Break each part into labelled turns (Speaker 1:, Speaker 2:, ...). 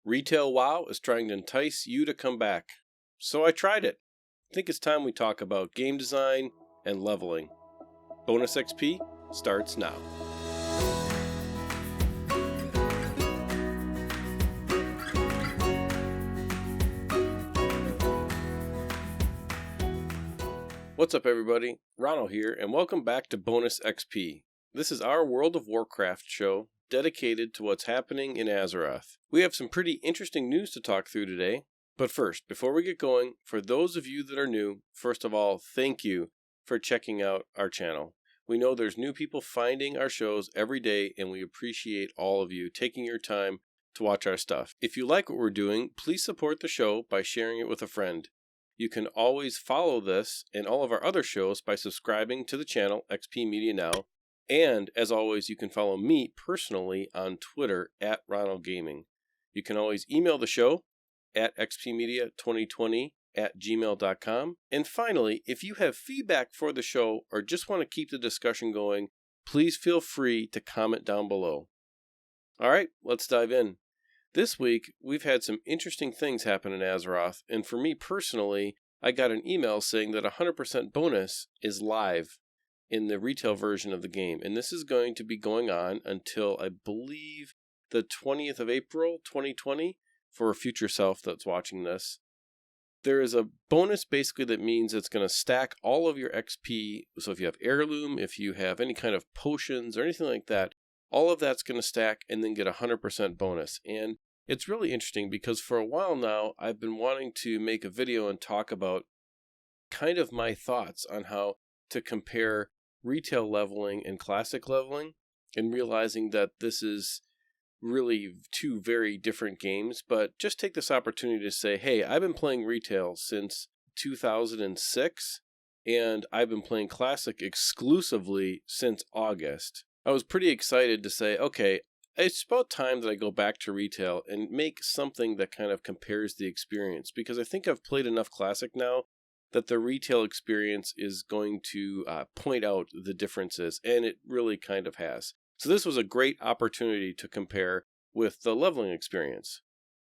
Speaker 1: Retail WoW is trying to entice you to come back. So I tried it. I think it's time we talk about game design and leveling. BonusXP starts now. What's up everybody, Ronal here, and welcome back to BonusXP. This is our World of Warcraft show dedicated to what's happening in Azeroth. We have some pretty interesting news to talk through today, but first, before we get going, for those of you that are new, first of all, thank you for checking out our channel. We know there's new people finding our shows every day, and we appreciate all of you taking your time to watch our stuff. If you like what we're doing, please support the show by sharing it with a friend. You can always follow this and all of our other shows by subscribing to the channel, XP Media Now. And, as always, you can follow me personally on Twitter at Ronalgaming. You can always email the show at xpmedia2020@gmail.com. And finally, if you have feedback for the show or just want to keep the discussion going, please feel free to comment down below. Alright, let's dive in. This week, we've had some interesting things happen in Azeroth, and for me personally, I got an email saying that 100% bonus is live in the retail version of the game, and this is going to be going on until, I believe, the 20th of April, 2020, for a future self that's watching this. There is a bonus basically that means it's going to stack all of your XP, so if you have heirloom, if you have any kind of potions or anything like that, all of that's going to stack and then get 100% bonus. And it's really interesting because for a while now, I've been wanting to make a video and talk about kind of my thoughts on how to compare retail leveling and classic leveling, and realizing that this is really two very different games. But just take this opportunity to say, hey, I've been playing retail since 2006, and I've been playing classic exclusively since August. I was pretty excited to say, okay, it's about time that I go back to retail and make something that kind of compares the experience, because I think I've played enough classic now that the retail experience is going to point out the differences, and it really kind of has. So this was a great opportunity to compare with the leveling experience.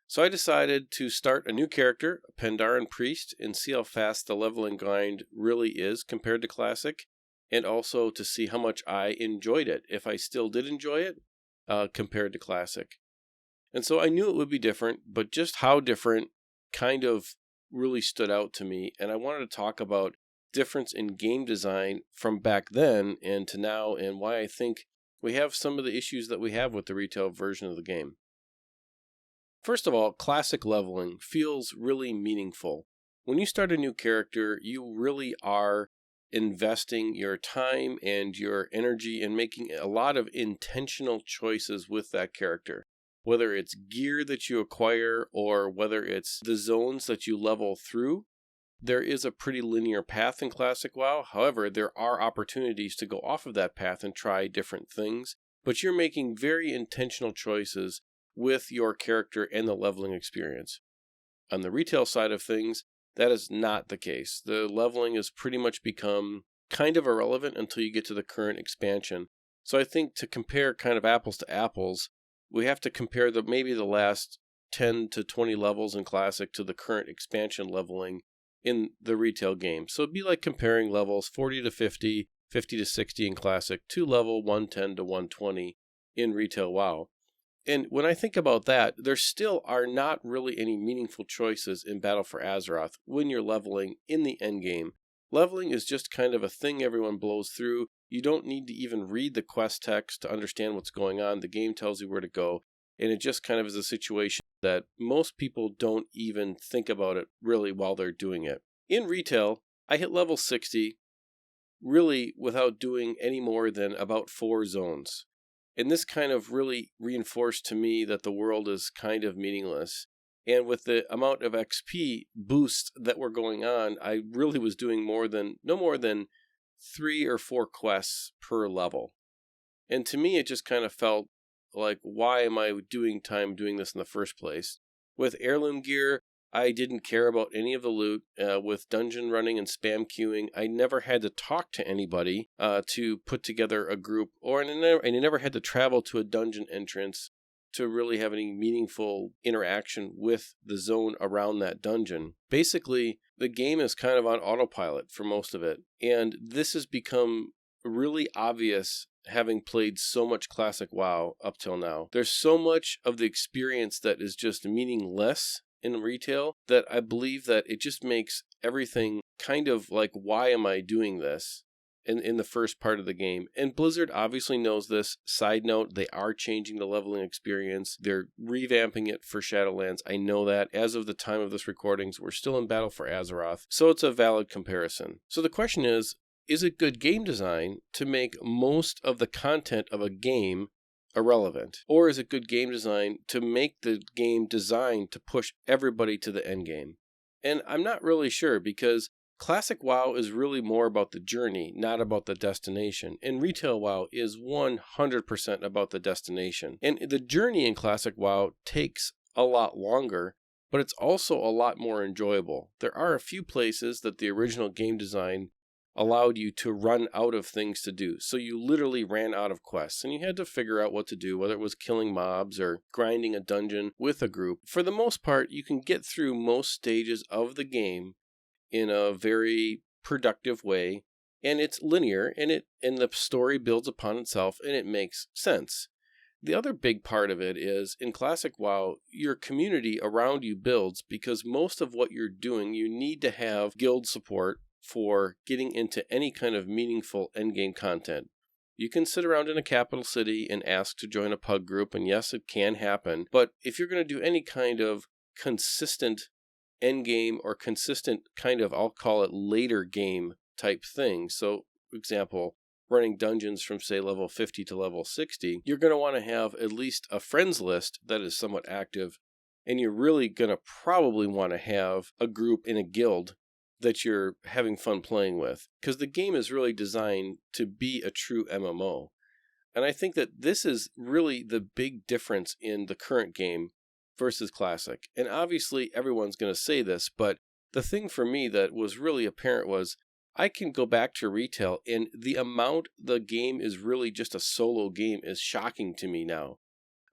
Speaker 1: So I decided to start a new character, a Pandaren Priest, and see how fast the leveling grind really is compared to classic, and also to see how much I enjoyed it, if I still did enjoy it, compared to classic. And so I knew it would be different, but just how different kind of really stood out to me, and I wanted to talk about difference in game design from back then and to now, and why I think we have some of the issues that we have with the retail version of the game. First of all, classic leveling feels really meaningful. When you start a new character, you really are investing your time and your energy in making a lot of intentional choices with that character. Whether it's gear that you acquire or whether it's the zones that you level through, there is a pretty linear path in Classic WoW. However, there are opportunities to go off of that path and try different things, but you're making very intentional choices with your character and the leveling experience. On the retail side of things, that is not the case. The leveling has pretty much become kind of irrelevant until you get to the current expansion. So I think to compare kind of apples to apples, we have to compare maybe the last 10 to 20 levels in Classic to the current expansion leveling in the retail game. So it'd be like comparing levels 40 to 50, 50 to 60 in Classic to level 110 to 120 in retail WoW. And when I think about that, there still are not really any meaningful choices in Battle for Azeroth when you're leveling in the endgame. Leveling is just kind of a thing everyone blows through. You don't need to even read the quest text to understand what's going on. The game tells you where to go. And it just kind of is a situation that most people don't even think about it really while they're doing it. In retail, I hit level 60 really without doing any more than about 4 zones. And this kind of really reinforced to me that the world is kind of meaningless. And with the amount of XP boosts that were going on, I really was doing no more than 3 or 4 quests per level. And to me, it just kind of felt like, why am I doing this in the first place? With heirloom gear, I didn't care about any of the loot. With dungeon running and spam queuing, I never had to talk to anybody to put together a group, and I never had to travel to a dungeon entrance to really have any meaningful interaction with the zone around that dungeon. Basically, the game is kind of on autopilot for most of it, and this has become really obvious having played so much classic WoW up till now. There's so much of the experience that is just meaningless in retail that I believe that it just makes everything kind of like, why am I doing this in the first part of the game? And Blizzard obviously knows this. Side note, they are changing the leveling experience. They're revamping it for Shadowlands. I know that. As of the time of this recordings, we're still in Battle for Azeroth, so it's a valid comparison. So the question is it good game design to make most of the content of a game irrelevant? Or is it good game design to make the game designed to push everybody to the end game? And I'm not really sure, because classic WoW is really more about the journey, not about the destination. And retail WoW is 100% about the destination. And the journey in classic WoW takes a lot longer, but it's also a lot more enjoyable. There are a few places that the original game design allowed you to run out of things to do. So you literally ran out of quests and you had to figure out what to do, whether it was killing mobs or grinding a dungeon with a group. For the most part, you can get through most stages of the game in a very productive way, and it's linear, and the story builds upon itself, and it makes sense. The other big part of it is, in classic WoW, your community around you builds, because most of what you're doing, you need to have guild support for getting into any kind of meaningful endgame content. You can sit around in a capital city and ask to join a pug group, and yes, it can happen, but if you're going to do any kind of consistent endgame or consistent kind of, I'll call it later game type thing, so for example, running dungeons from say level 50 to level 60, you're going to want to have at least a friends list that is somewhat active, and you're really going to probably want to have a group in a guild that you're having fun playing with, because the game is really designed to be a true MMO. And I think that this is really the big difference in the current game versus classic. And obviously everyone's going to say this, but the thing for me that was really apparent was I can go back to retail, and the amount the game is really just a solo game is shocking to me now.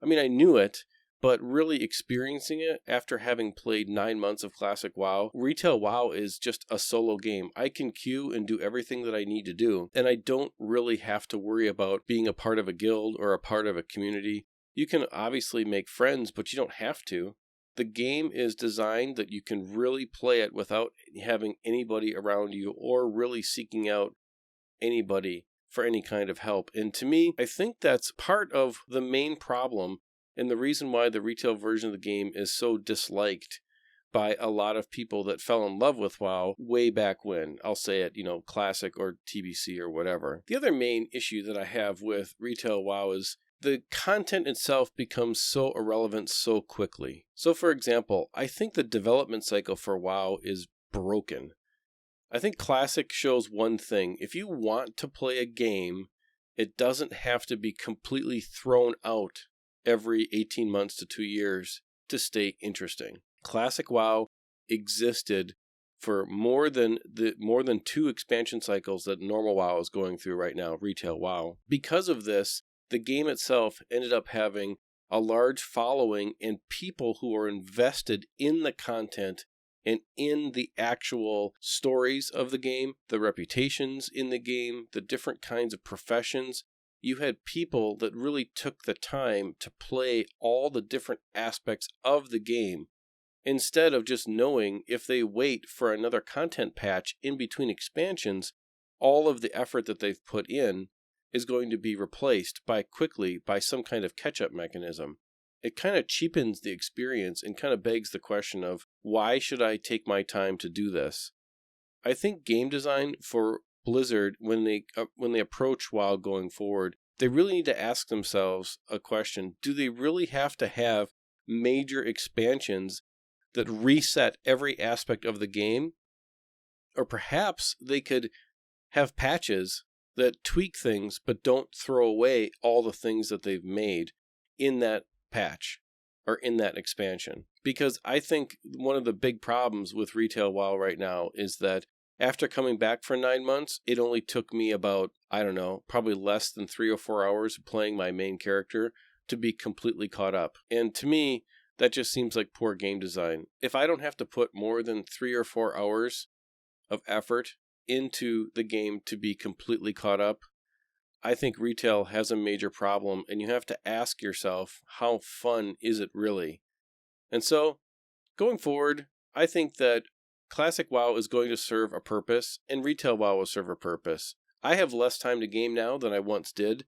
Speaker 1: I mean, I knew it, but really experiencing it after having played 9 months of classic WoW, retail WoW is just a solo game. I can queue and do everything that I need to do, and I don't really have to worry about being a part of a guild or a part of a community. You can obviously make friends, but you don't have to. The game is designed that you can really play it without having anybody around you or really seeking out anybody for any kind of help. And to me, I think that's part of the main problem and the reason why the retail version of the game is so disliked by a lot of people that fell in love with WoW way back when. I'll say it, classic or TBC or whatever. The other main issue that I have with retail WoW is the content itself becomes so irrelevant so quickly. So for example, I think the development cycle for WoW is broken. I think classic shows one thing. If you want to play a game, it doesn't have to be completely thrown out every 18 months to 2 years to stay interesting. Classic WoW existed for more than 2 expansion cycles that normal WoW is going through right now, retail WoW. Because of this, the game itself ended up having a large following and people who are invested in the content and in the actual stories of the game, the reputations in the game, the different kinds of professions. You had people that really took the time to play all the different aspects of the game instead of just knowing if they wait for another content patch in between expansions, all of the effort that they've put in is going to be replaced quickly by some kind of catch-up mechanism. It kind of cheapens the experience and kind of begs the question of, why should I take my time to do this? I think game design for Blizzard, when they approach WoW going forward, they really need to ask themselves a question. Do they really have to have major expansions that reset every aspect of the game? Or perhaps they could have patches that tweak things but don't throw away all the things that they've made in that patch or in that expansion. Because I think one of the big problems with retail WoW right now is that after coming back for 9 months, it only took me about, probably less than 3 or 4 hours of playing my main character to be completely caught up. And to me, that just seems like poor game design. If I don't have to put more than 3 or 4 hours of effort into the game to be completely caught up, I think retail has a major problem, and you have to ask yourself, how fun is it really? And so, going forward, I think that Classic WoW is going to serve a purpose, and Retail WoW will serve a purpose. I have less time to game now than I once did,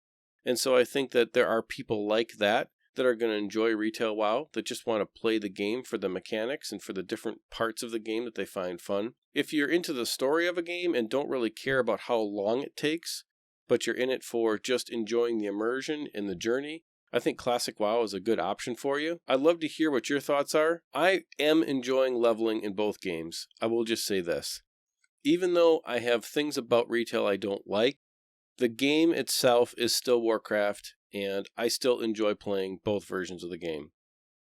Speaker 1: and so I think that there are people like that are going to enjoy Retail WoW, that just want to play the game for the mechanics and for the different parts of the game that they find fun. If you're into the story of a game and don't really care about how long it takes, but you're in it for just enjoying the immersion and the journey, I think Classic WoW is a good option for you. I'd love to hear what your thoughts are. I am enjoying leveling in both games. I will just say this. Even though I have things about retail I don't like, the game itself is still Warcraft, and I still enjoy playing both versions of the game.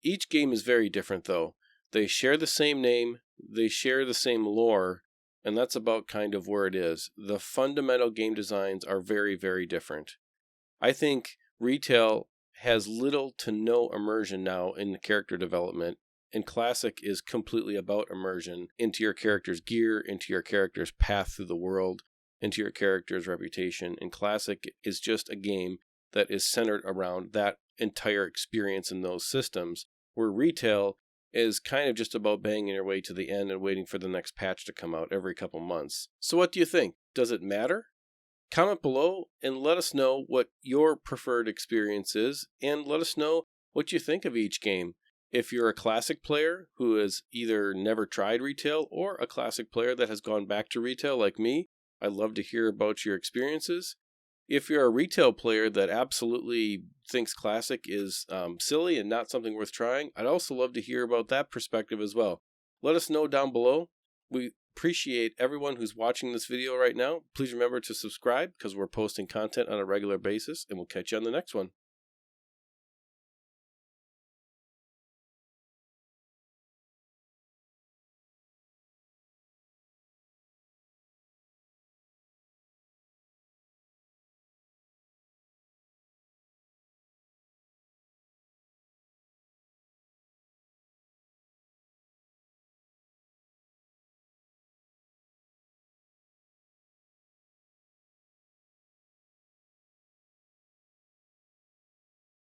Speaker 1: Each game is very different, though. They share the same name, they share the same lore, and that's about kind of where it is. The fundamental game designs are very, very different. I think retail has little to no immersion now in the character development, and Classic is completely about immersion into your character's gear, into your character's path through the world, into your character's reputation. And Classic is just a game that is centered around that entire experience in those systems, where retail is kind of just about banging your way to the end and waiting for the next patch to come out every couple months. So what do you think? Does it matter? Comment below and let us know what your preferred experience is, and let us know what you think of each game. If you're a Classic player who has either never tried retail or a Classic player that has gone back to retail like me, I'd love to hear about your experiences. If you're a retail player that absolutely thinks Classic is silly and not something worth trying, I'd also love to hear about that perspective as well. Let us know down below. We appreciate everyone who's watching this video right now. Please remember to subscribe, because we're posting content on a regular basis, and we'll catch you on the next one.